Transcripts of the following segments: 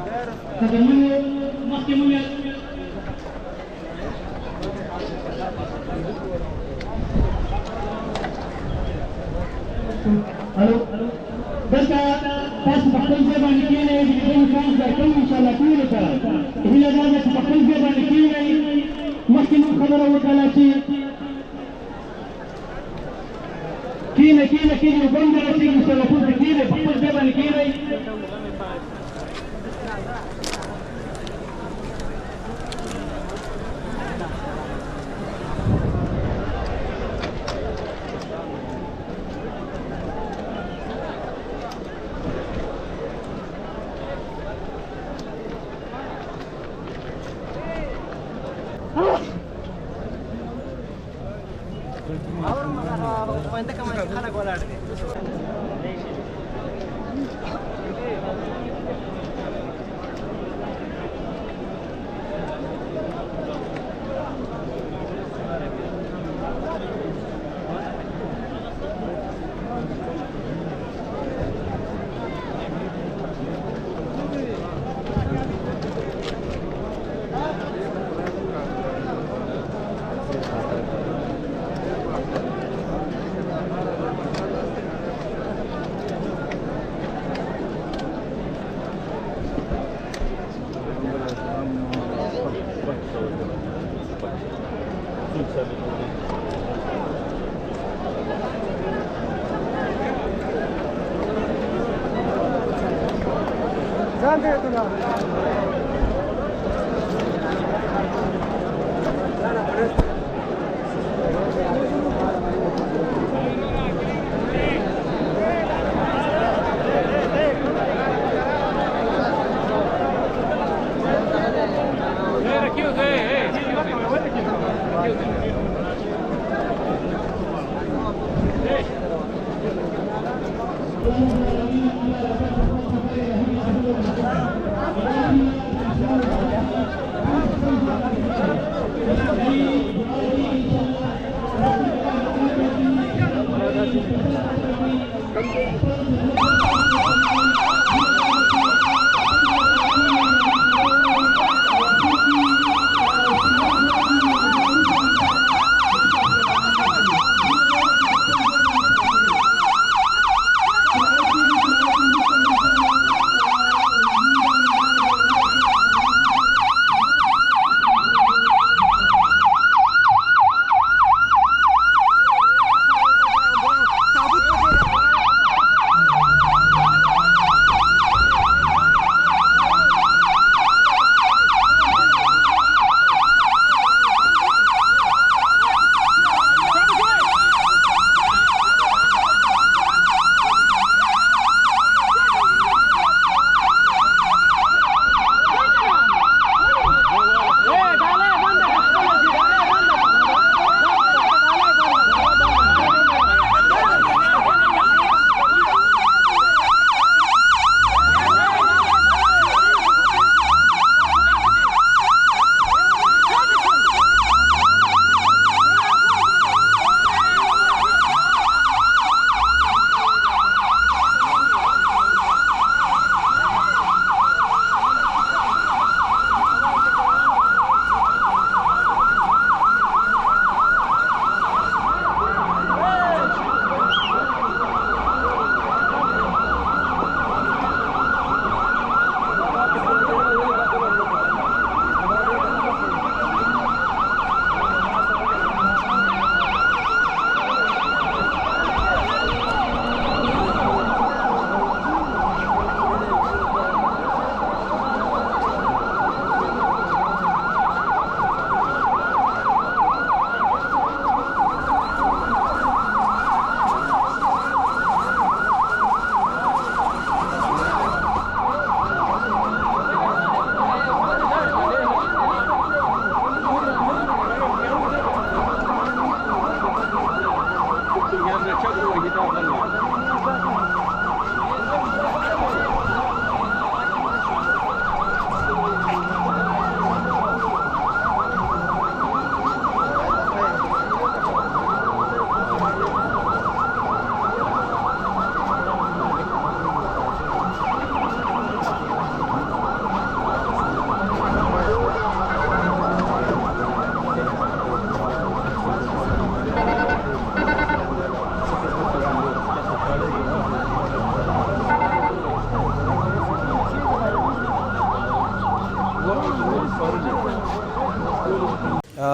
Era قدمونه مخکې مونږ الو دلته تاسو په خپل ځای باندې کښېنئ د لیدلو چانس درکوو انشاءالله ټولو ته هیله دا ده چې په خپل ځای باندې کښېنئ مخکې مونږ خبره وکړله چې کښېنئ بند رسېږي انشاءالله ټول ته کښېنئ په خپل ځای باندې کښېنئ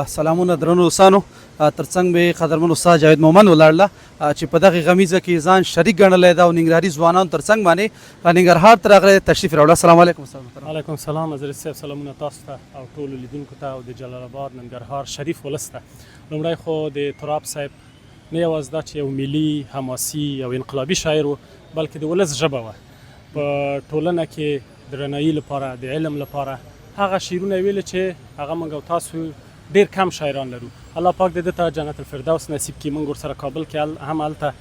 سلامونه درنو دوستانو، ترڅنګ به قدرمن استاد جاوید مومن ولاړله چې په دغه غمیزه کې ځان شریک ګڼلی دا او ننګرهاري ځوانانو ترڅنګ باندې ننګرهار ته راغلی تشریف راوړه. السلام علیکم استاد محترم. علیکم السلام حضرت صاحب، سلامونه تاسو ته او ټولو لیدونکو ته او د جلال آباد ننګرهار شریف ولس ته. لومړی خو د تراب صاحب نه یوازې دا چې یو ملي حماسي او انقلابي شاعر و، بلکې د ولس ژبه وه. په ټولنه کې د رڼایي لپاره، د علم لپاره هغه شعرونه ویل چې هغه موږ او تاسو ډېر کم شاعران لرو. الله پاک د ده ته جنت الفردوس نصیب کړي. موږ ورسره کابل کې هم هلته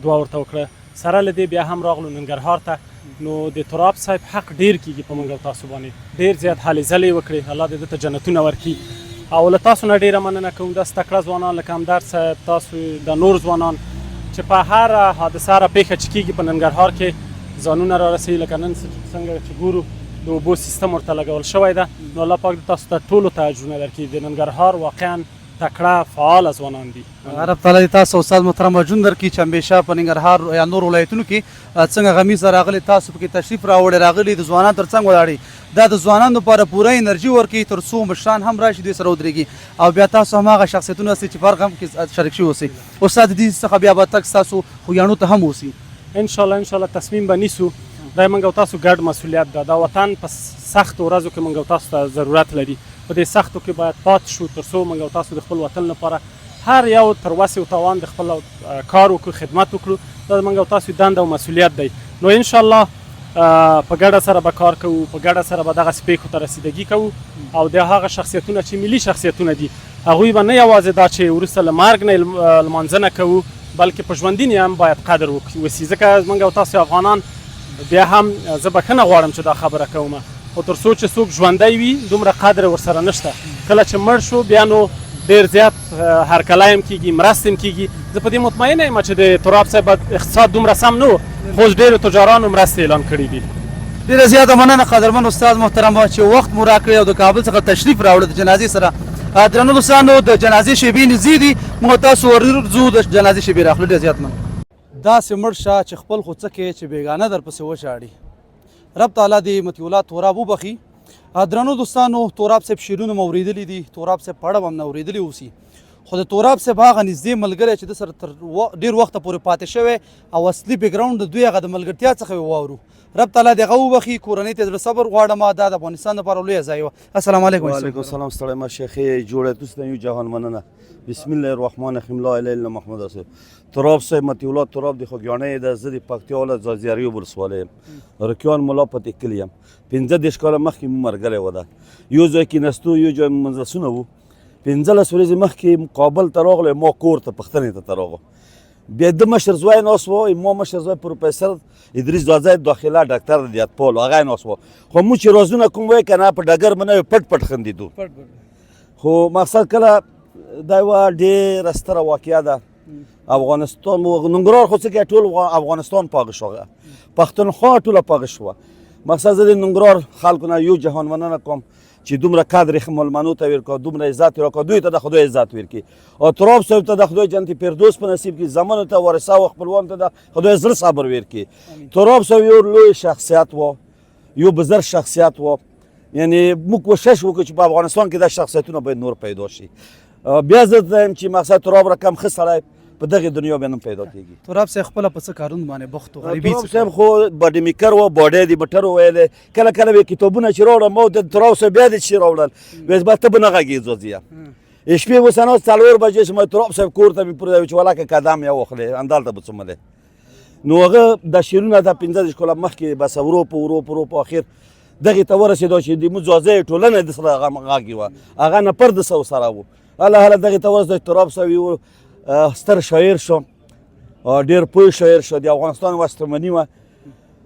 دعا ورته وکړه. سره له دې بیا هم راغلو ننګرهار ته. نو د تراب صاحب حق ډېر کېږي په موږ او تاسو باندې. ډېر زیات هلې ځلې وکړې. الله دې ده ته جنتونه ورکړي. او له تاسو نه ډېره مننه کوم، دا زده کړه ځوانان لکه همدرد صاحب، تاسو د نور ځوانان چې په هره حادثه هره پېښه چې کېږي په ننګرهار کې ځانونه را رسوي. لکه نن څنګه چې ګورو د اوبو سیستم ورته لګول شوی ده. نو الله پاک تاسو ته ټولو ته اجرونه درکړي. د ننګرهار واقعا تکړه فعال ځوانان دي. رب تعالی دې تاسو استاد محترم اجرونه درکړي چې همیشه په ننګرهار یا نور ولایتونو کې څنګه غمیزه راغلي، تاسو پکې تشریف راوړی، راغلي د ځوانانو ترڅنګ ولاړئ. دا د ځوانانو لپاره پوره انرژي ورکوي تر څو مشران هم راشي دوی سره ودرېږي او بیا تاسو هم هغه شخصیتونه اوسئ چې فرق هم کې شریک شوي اوسئ. استاد دې څخه بیا به تګ ستاسو خویانو ته هم اوسي. انشاءالله تصمیم به نیسو. دا موږ او تاسو ګډ مسؤلیت ده. دا وطن په سختو ورځو کې موږ او تاسو ته ضرورت لري. په دې سختو کې باید پاتې شو تر څو موږ او تاسو د خپل وطن لپاره هر یو تر وس او توان د خپل کار وکړو، خدمت وکړو. دا موږ او تاسو دنده او مسؤلیت دی. نو انشاءالله په ګډه سره به کار کوو، په ګډه سره به دغسې پېښو ته رسیدګي کوو. او د هغه شخصیتونه چې ملي شخصیتونه دي هغوی به نه یوازې دا چې وروسته له مرګ نه لمانځنه کوو، بلکې په ژوندین هم باید قدر وسي. ځکه موږ او تاسو افغانان بیا هم زه بښنه غواړم چې دا خبره کوم، خو تر څو چې څوک ژوندی وي دومره قدر ورسره نشته. کله چې مړ شو بیا نو ډېر زیات هرکلی هم کېږي، مرستې هم کېږي. زه په دې مطمئنه یم چې د تراب صاحب اقتصاد دومره سم نه و، خو اوس ډېرو تجارانو مرستې اعلان کړي دي. ډېره زیاته مننه قدرمن استاد محترم چې وخت مو راکړی او د کابل څخه تشریف راوړی د جنازې سره. درنو دوستانو، د جنازې شېبې نږدې دي، موږ تاسو ورځو د جنازې شېبې راخلو. ډېر زیات مننه. داسې مړ شه چې خپل خو څه کوې چې بېګانه درپسې وشاړي. رب تعالی دې مطیع الله توراب وبخي. درنو دوستانو، توراب صاحب شعرونه مو اورېدلي دي، توراب صاحب په اړه به هم نه اورېدلي اوسي، خو د توراب صاحب هغه نږدې ملګری چې د سره تر ډېر وخته پورې پاتې شوی او اصلي بیکګراونډ د دوی هغه د ملګرتیا څخه واورو. رب تعالی دې هغه وبخي. کورنۍ ته زړه صبر غواړم. دا د افغانستان لپاره لویه ضایعه وه. السلام علیکم. وعلیکم السلام. ستړی مه شیخې، جوړه تاسو ته یو جهان مننه. بسم الله الرحمن الرحیم. لا اله الا محمد رسول. تراب صاحب مطیع الله تراب د خوږیاڼۍ د زه د پکتیا ولایت ځاځیاري ولسوالۍ یم. رکیان ملا پتې کلي یم. 15 کاله مخکې مو ملګری و. ده یو ځای کېناستو، یو ځای مجلسونه وو. 15 ورځې مخکې کابل ته راغلی، ما کور ته پوښتنې ته راغلو. بیا د مشر زوی ناست و، ما مشر زوی پروفیسر ادریس دازی داخله ډاکټر د دیاتپال هغه ناست و. خو موږ چې رازونه کوم وایي که نه په ډګر به نه پټ پټ خندېدو. خو مقصد کله دا یوه ډېره ستره واقعه ده. افغانستان ننګرهار خو څه کوي، ټول افغانستان پاغه شو، پښتونخوا ټوله پاغه شوه. مقصد زه د ننګرهار خلکو نه یو جهان مننه کوم چې دومره قدر مېلمنو ته ورکړه، دومره عزت یې راکړه. دوی ته د خدای عزت ورکړي او تراب صاحب ته د خدای جنت فردوس په نصیب کړي. زمانو ته ورثه او خپلوانو ته د خدای زړه صبر ورکړي. تراب صاحب یو لوی شخصیت و، یو بزرگ شخصیت و. یعنی موږ کوشش وکړو چې په افغانستان کې دا شخصیتونه باید نور پیدا شي. بیا زه وایم چې مقصد تراب رقم ښه سړی په دغه دنیا باندې پیدا کېږي. تراب صاحب خپله په څه کارونو باندې بوخت و؟ غریبي تراب صاحب خو باډي میکر و، باډی د بټر وویلې. کله کله به کتابونه چې راوړم ما د تراب صاحب بیا دې چې راوړل ویل به ته به نه غږېږې زوځیه. شپې اوس ناست 4 بجې چې ما تراب صاحب کور ته مې پرېږدی چې ولاکه قدم یې واخلې همدلته به څوملی. نو هغه دا شعرونه د 15 کاله مخکې بس ورو په اخر دغې ته ورسېدو چې د موږ ځاځی ټولنه د سره غاږې وه، هغه نفر د سره و. هله دغې ته ورسېدو تراب صاحب یو ستر شاعر شو، ډېر پوه شاعر شو، د افغانستان وستمني وه،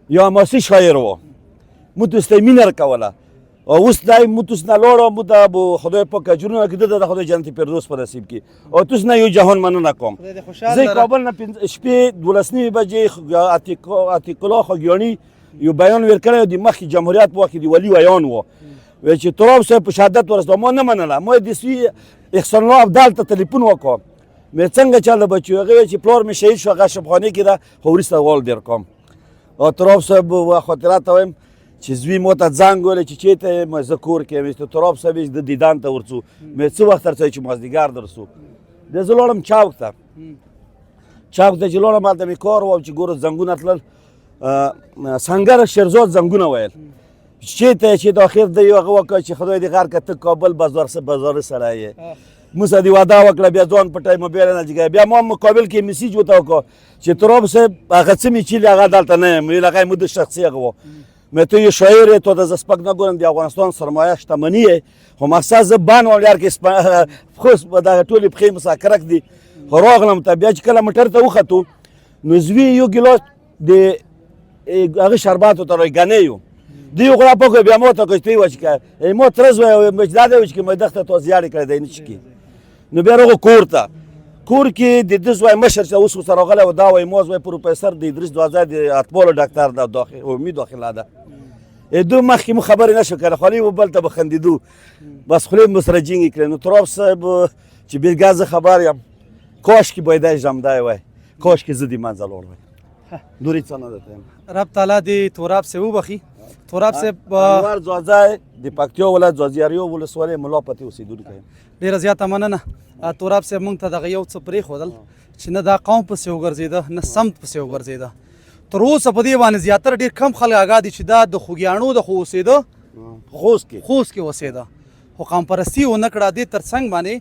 یو حماسي شاعر و. موږ ته یې مینه راکوله. اوس دا موږ تاسو نه لاړو، موږ ته به خدای پاک اجرونه کړي، د خدای جنت فردوس په نصیب کړي. او تاسو نه یو جهان مننه کوم. زه کابل نه شپې 12 بجې عتیق الله خوږیاڼي یو بیان ورکړی د مخکې جمهوریت په وخت کې د ولي ویان و. وایي چې تراب صاحب په شهادت ورسېدو. ما نه منله. ما د سوي احسان الله ابدال ته تلیفون وکړ. مې څنګه چل بچو؟ هغه وایي چې پلار مې شهید شو، هغه شبخانې کې ده، خو وروسته غول در کوم. او تراب صاحب خاطرات ته وایم چې زوی مو ته زنګ ویلی چې چېرته یې زه کور کې یم چې تراب صاحب د دیدن ته ورځو مې څه وخت درته چې مازدیګر درسو بیا زه لاړم چوک ته چې لاړم هلته مې کار و چې ګوره زنګونه تلل سنګر شیرزاد زنګونه ویل چېرته یې چې د اخر د یو هغه وکړه چې خدای دې غر که ته کابل بازاري سړی یې موږ سره دې وعده وکړه بیا ځوان پټی موبایل نه جګوي بیا ما مقابل کې میسیج ورته وکړه چې تراب صاحب هغه څه مې چیلي هغه دلته نه یم ویل هغه یې مو د شخصي هغه و مې تو یو شاعر یې تو د زه سپک نه ګورم د افغانستان سرمایه شتمني یې خو مقصد زه بان وم یار کې خو دغه ټولې پښې مساکرک دي خو راغلم ته بیا چې کله موټر ته وختو نو زوی یو ګیلاس د هغه شربات ورته راګنې یو دی یو غلا پکې بیا مو ته کوي تی وچکه مو ترز و مجداد وچکه مې دغه تو زیاړې کړې دی نشکی نو بیا راغو کور ته کور کې د دې زوی مشر چې اوس سره غلا و دا وای موز وای پروفیسور د ادریس دوازه د اطفال ډاکټر د داخل امید داخله ده دو مخکې مو خبرې نشو کړه خالي و بل ته بخندیدو بس خلی مسرجینګ کړي نو تراب صاحب چې بیرګاز خبر یم کاش کې باید جمدای وای کاش کې زدي منځل اور وای نورې څه نه ده رب تعالی دې تراب صاحب وبخي تراب صاحب انوار زوازه د پکتیا ولایت زازیاریو ولسوالۍ ملا پتې اوسېدونکی یم ډېره زیاته مننه تراب صاحب موږ ته دغه یو څه پرېښودل چې نه دا قوم پسې وګرځېده نه سمت پسې وګرځېده تر اوسه په دې باندې زیاتره ډېر کم خلک آګاه دي چې دا د خوږیاڼو د خو اوسېده خوست کې اوسېده خو قوم پرستي ونه کړه دې تر څنګ باندې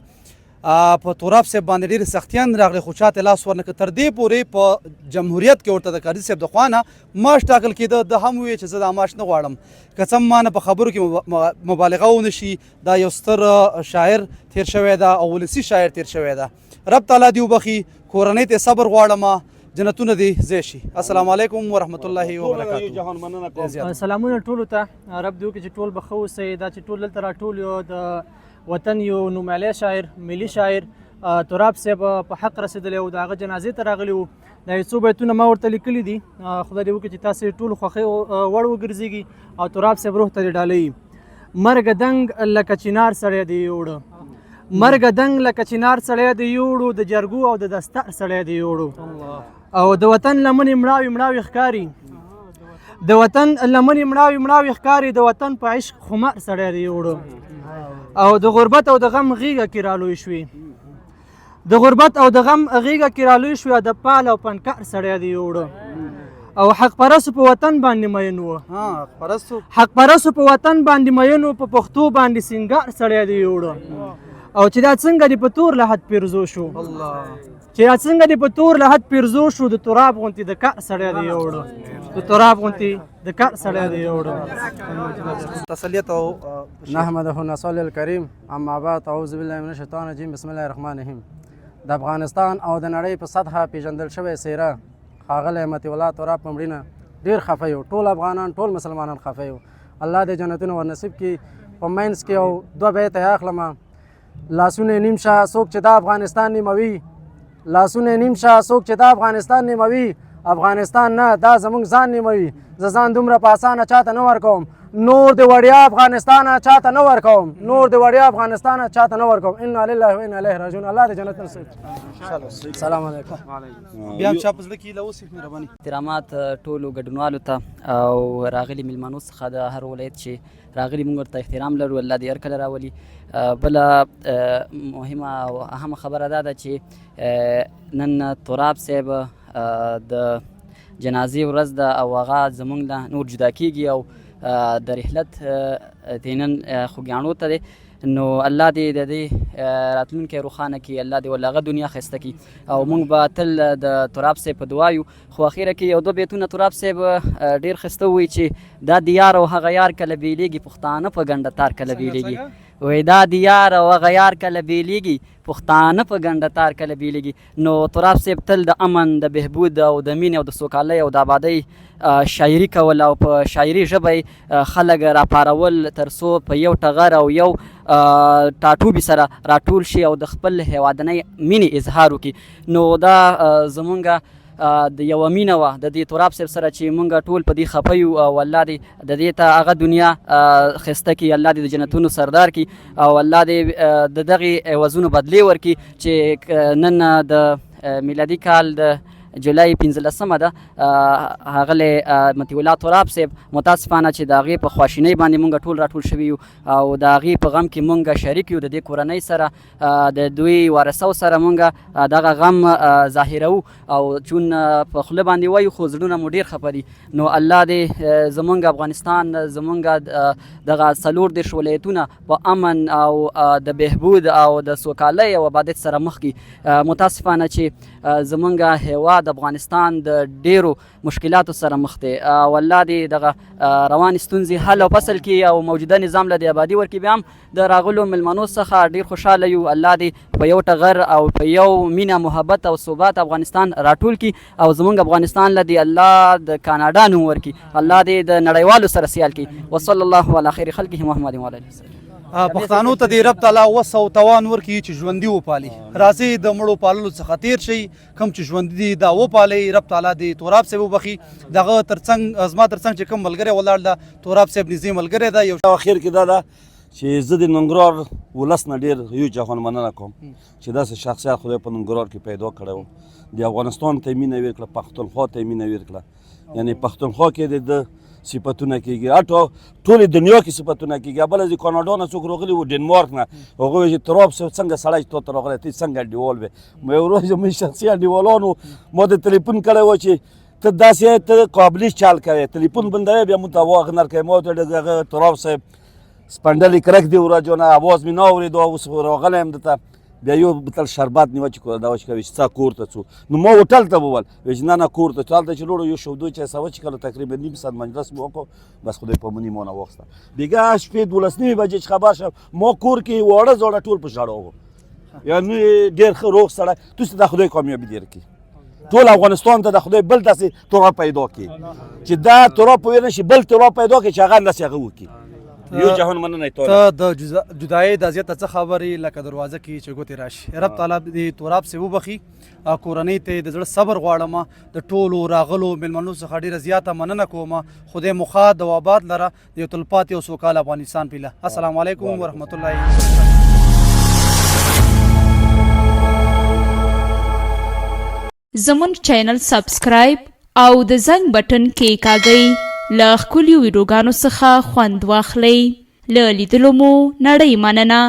په تراب صاحب باندې ډېرې سختیان راغلې خو چاته لاس ورنه کړه تر دې پورې په جمهوریت کې ورته د قاضي صاحب د خوا نه معاش ټاکل کېده د هم وویل چې زه دا معاش نه غواړم که څه ما نه په خبرو کې مبالغه ونه شي دا یو ستر شاعر تیر شوی ده او ولسي شاعر تیر شوی ده رب تعالی دې وبخي کورنۍ ته صبر غواړم جنتونه دې ځای شي السلام علیکم ورحمت الله وبرکاته سلامونه ټولو ته رب دې وکړي چې ټول به ښه اوسئ دا چې ټول دلته راټول یو د وطن یو نومیالی شاعر ملي شاعر تراب صاحب په حق رسېدلی و د هغه جنازې ته راغلي وو دا یو څو بیتونه ما ورته لیکلي دي خدای دې وکړي چې تاسې ټولو خوښۍ وړ وګرځېږي او تراب صاحب روح ته دې ډالۍ مرګ دنګ لکه چنار سړی دې یوړه مرګ دنګ لکه چنار سړی دې یوړو د جرګو او د دستار سړی دې یوړو او د وطن لمنې مړاوي مړاوي ښکاري د وطن لمنې مړاوي مړاوي ښکاري د وطن په عشق خمار سړی دې یوړو او د غربت او د غم غیږه کې رالوی شوي د غربت او د غم غیږه کې رالوی شوي د پال او پنکار سړی دی یوړو او حق پرستو په وطن باندې مین و حق پرستو په وطن باندې مین و په پښتو باندې سینګار سړی دی یوړو او چې دا څنګه دې په تور لحد پیرزو شو چې دا څنګه دې په تور لحد پیرزو شو د تراب غونتې د کار سړی دی یوړو د تراب غونتې د کار سړی دی یوړو تسلیت او نحمده نصلی الکریم اما بعد اعوذ بالله من الشیطان الرجیم بسم الله الرحمن الرحیم د افغانستان او د نړۍ په سطحه پیژندل شوی څیره ښاغلی مطیع الله تراب په مړینه ډېر خفه یو ټول افغانان ټول مسلمانان خفه یو الله دې جنتونه ورنصیب کړي په منځ کې یو دوه بیته یې اخلمه لاسونه نیم شه څوک چې د افغانستان نیموي لاسونه نیم شه څوک چې د افغانستان نیموي افغانستان نه دا زموږ ځان نیموي زه ځان دومره په اسانه چاته نه ورکوم نور د وړیا افغانستان چاته نه ورکوم نور د وړیا افغانستان چاته نه ورکوم انا لله و انا الیه راجعون الله دې جنت نصیب سلام علیکم بیا هم چا په زړه کې ایله اوسې مهرباني احترامات ټولو ګډونوالو ته او راغلي میلمنو څخه د هر ولایت چې راغلي موږ ورته احترام لرو الله دې هر کله راولي بله مهمه او اهمه خبره دا ده چې نن تراب صاحب د جنازې ورځ ده او هغه زموږ نه نور جدا کېږي او د رحلت دی نن خوږیاڼو ته دی نو الله دې د دې راتلونکی روښانه کړي الله دې ولې هغه دنیا ښایسته کړي او موږ به تل د تراب صاحب په دعا یو خو اخیره کې یو دوه بیتونه تراب صاحب ډېر ښایسته ووایي چې دا دیار او هغه یار کله بیلیږي پښتانه په ګنډه تار کله بیلیږي وای دا دیار او هغه یار کله بیلیږي پښتانه په ګنډه تار کله بیلیږي نو تراب صاحب تل د امن د بهبود او د مینې او د سوکالۍ او د آبادۍ شاعري کول او په شاعري ژبه خلک راپارول تر څو په یو ټغر او یو ټاټوبي سره راټول شي او د خپل هیوادنۍ مینې اظهار وکړي نو دا زمونږ د یوه مینه وه د دې تراب صاحب سره چې مونږ ټول په دې خفه یو او الله دې د دې ته هغه دنیا ښایسته کړي الله دې د جنتونو سردار کړي او الله دې د دغې عوضونو بدلې ورکړي چې نن د میلادي کال د جولای 15 ده هغه مطیع الله تراب صاحب متاسفانه چې د هغې په خواشینۍ باندې مونږ ټول راټول شوي یو او د هغې په غم کې مونږ شریک یو. د دې کورنۍ سره د دوی وارثو سره مونږ دغه غم ظاهروو او چون په خوله باندې وایو خو زړونه مو ډېر خفه دي. نو الله دې زمونږ افغانستان زمونږ دغه 34 ولایتونه په امن او د بهبود او د سوکالۍ او عبادت سره مخ کړي. متاسفانه چې زمونږ هیواد افغانستان د ډیرو مشکلاتو سره مخ دی او الله دې دغه روانې ستونزې حل او فصل کړي او موجوده نظام له دې ابادي ورکړي. بیا هم د راغلو مېلمنو څخه ډېر خوشحاله یو. الله دې په یو ټغر او په یو مینه محبت او ثبات افغانستان راټول کړي او زمونږ افغانستان له دې الله د کاناډا نوم ورکړي. الله دې د نړیوالو سره سیال کړي. وصلی الله علی خیر خلقه محمد و علیه وسلم. پښتانو ته دې رب تعالی وس او توان ورکړي چې ژوندي وپالي. راځي د مړو پاللو څخه تیر شي، کوم چې ژوندي دي دا وپالي. رب تعالی دې توراب صاحب وبخي. دغه ترڅنګ زما ترڅنګ چې کوم ملګری ولاړ ده توراب صاحب نږدې ملګری ده. یو اخر کې دا ده چې زه د ننګرهار ولس نه ډېر یو جهان مننه کوم چې داسې شخصیت خدای په ننګرهار کې پیدا کړی و. د افغانستان ته یې مینه ویر کړه، پښتونخوا ته یې مینه ویر کړه. یعنې پښتونخوا کې د صفتونه کېږي، ټولې دنیا کې صفتونه کېږي. بله د کاناډا نه څوک راغلي وو، ډنمارک نه، هغوی وایي چې تراب صاحب څنګه سړی چې تا ته راغلی ته څنګه انډیوال وې. ما یو ورځ زموږ شخصي انډیوالانو ما ته تلیفون کړی و چې ته داسې ته قابلي چال کوې، تلیفون بندوې بیا موږ ته واغ نه ورکوې. ما ورته ویل هغه تراب صاحب سپنډلې کرک دی وراجونه اواز مې نه اورېد او اوس راغلی یم دلته. بیا یو بوتل شربت نیوه چې دا وچ کوي چې ستا کور ته څو. نو ما هوټل ته وویل وایي چې نه کور ته څو. هلته چې لوړو یو شودو چای سوه چې کله تقریبا نیم ساعت مجلس مو وکړو، بس خدای پامني ما نه واخیسته. بیګا شپې 12 بجې چې خبر شوم ما کور کې واړه زاړه ټول په ژړا وو. یعنې ډېر ښه روغ سړی. تاسو ته د خدای کامیابي دې درکړي. ټول افغانستان ته د خدای بل داسې تراب پیدا کړي چې دا تراب په نه شي بل تراب پیدا کړي چې هغه همداسې هغه وکړي. یو جهان مننه ته د جدایۍ د اذیت څه خبرې لکه دروازه کې چې ګوتې راشي. رب تعالی دې توراب صاحب وبخي. کورنۍ ته د زړه صبر غواړم. د ټولو راغلو مېلمنو څخه ډېره زیاته مننه کوم. خدای مو ښاد او آباد لره د یو تلپاتې او سوکاله افغانستان پیله. السلام علیکم ورحمت الله وبرکاته. زمون چینل سبسکرایب او د زنګ بټن کې کاږئ. له ښکلیو ویډیوګانو څخه خوند واخلئ. له لیدلو مو نړۍ مننه.